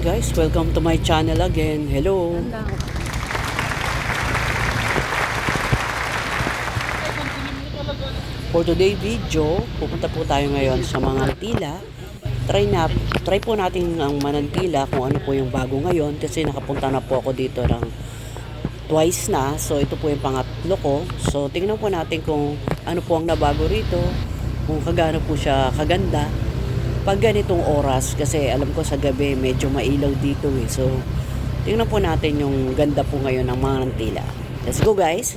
guys, welcome to my channel again. Hello. For today video, pupunta po tayo ngayon sa Manantila. Try po natin ang Manantila kung ano po yung bago ngayon kasi nakapunta na po ako dito ng twice na. So ito po yung pangatlo ko. So tingnan po natin kung ano po ang nabago rito, kung kagano po siya kaganda pag ganitong oras, kasi alam ko sa gabi medyo mailaw dito eh. So tingnan po natin yung ganda po ngayon ng Manantila. Let's go guys.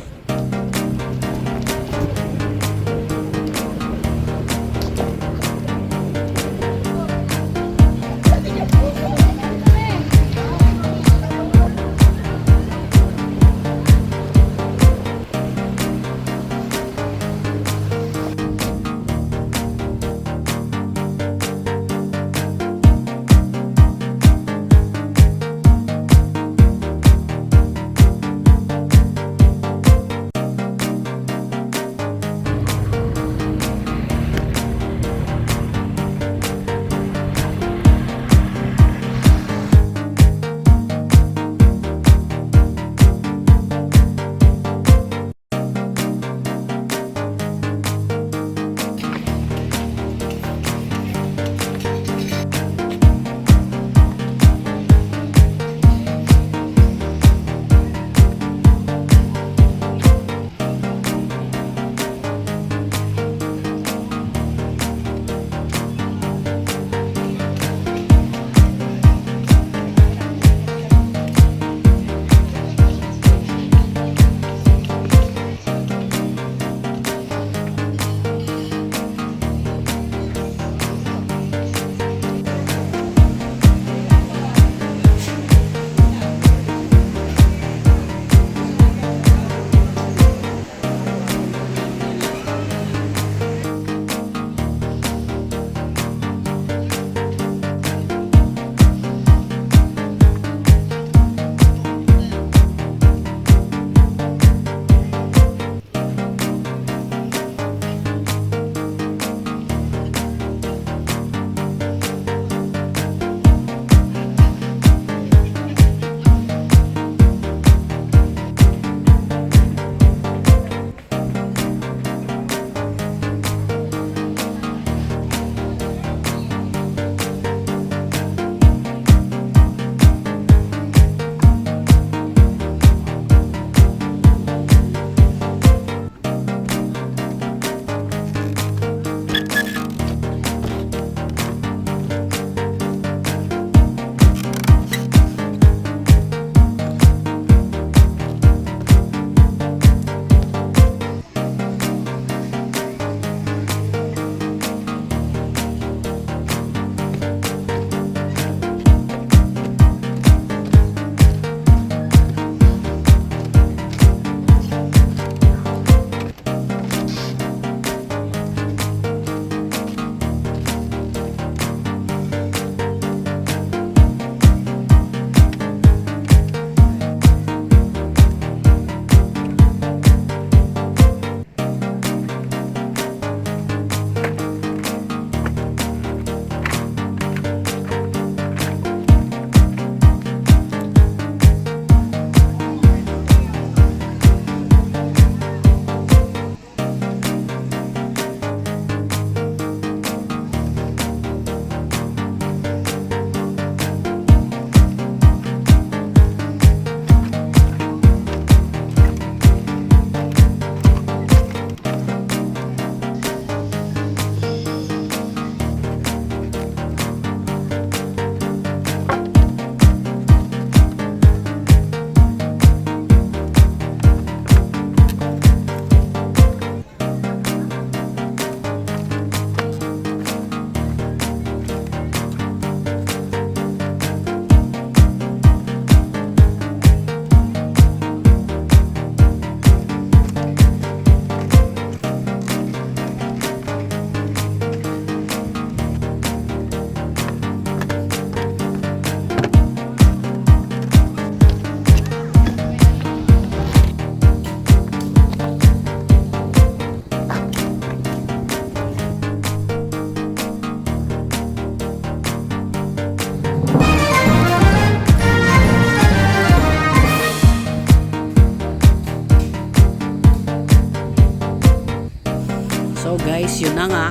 guys, yun na nga.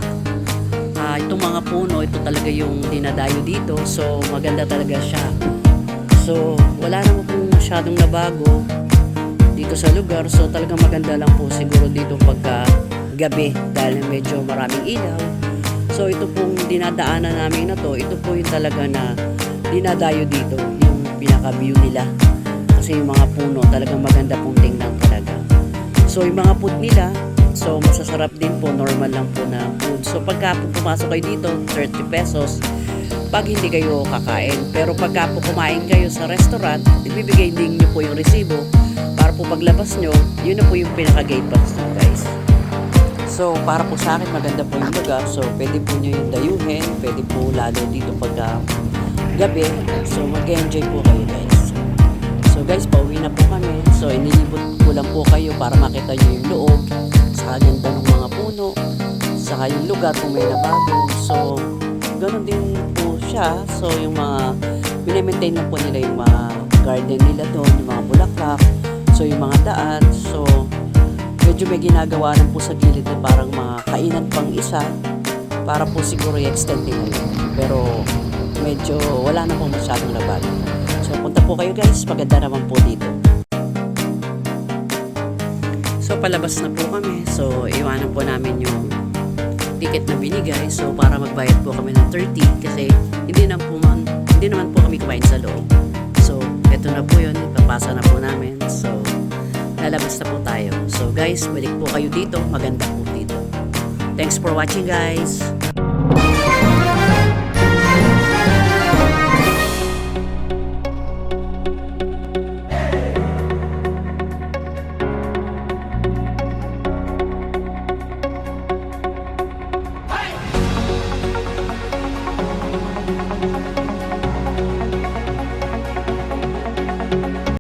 Itong mga puno, ito talaga yung dinadayo dito. So maganda talaga siya. So wala naman pong masyadong nabago dito sa lugar. So talagang maganda lang po siguro dito pagka gabi dahil medyo maraming ilaw. So ito pong dinadaanan namin na to, ito po yung talaga na dinadayo dito, yung pinaka-view nila. Kasi yung mga puno talagang maganda pong tingnan talaga. So yung mga food nila, so masasarap din po, normal lang po na food. So pagka po pumasok kayo dito, 30 pesos pag hindi kayo kakain. Pero pagka po kumain kayo sa restaurant, ibibigay din nyo po yung resibo para po paglabas nyo, yun na po yung pinaka-gate pass nyo guys. So para po sa akin maganda po yung lugar. So pwede po nyo yung dayuhin, pwede po lalo dito pagka gabi. So mag-enjoy po kayo guys. So guys, pauwi na po kami. So inilibot ko lang po kayo para makita nyo yung loob. Sa ganda ng mga puno. Saka yung lugar kung may nabago. So ganun din po siya. So yung mga minimaintain na po nila yung mga garden nila doon. Yung mga bulaklak. So yung mga daan. So medyo may ginagawa lang po sa gilid na parang mga kainan pang isa. Para po siguro i-extend nila yun. Pero medyo wala na po masyadong nabago. So punta po kayo guys, maganda naman po dito. So palabas na po kami. So iwanan po namin yung ticket na binigay. So para magbayad po kami ng 30 kasi hindi naman po kami kumain sa loob. So eto na po yun, ipapasa na po namin. So lalabas na po tayo. So guys, balik po kayo dito, maganda po dito. Thanks for watching guys.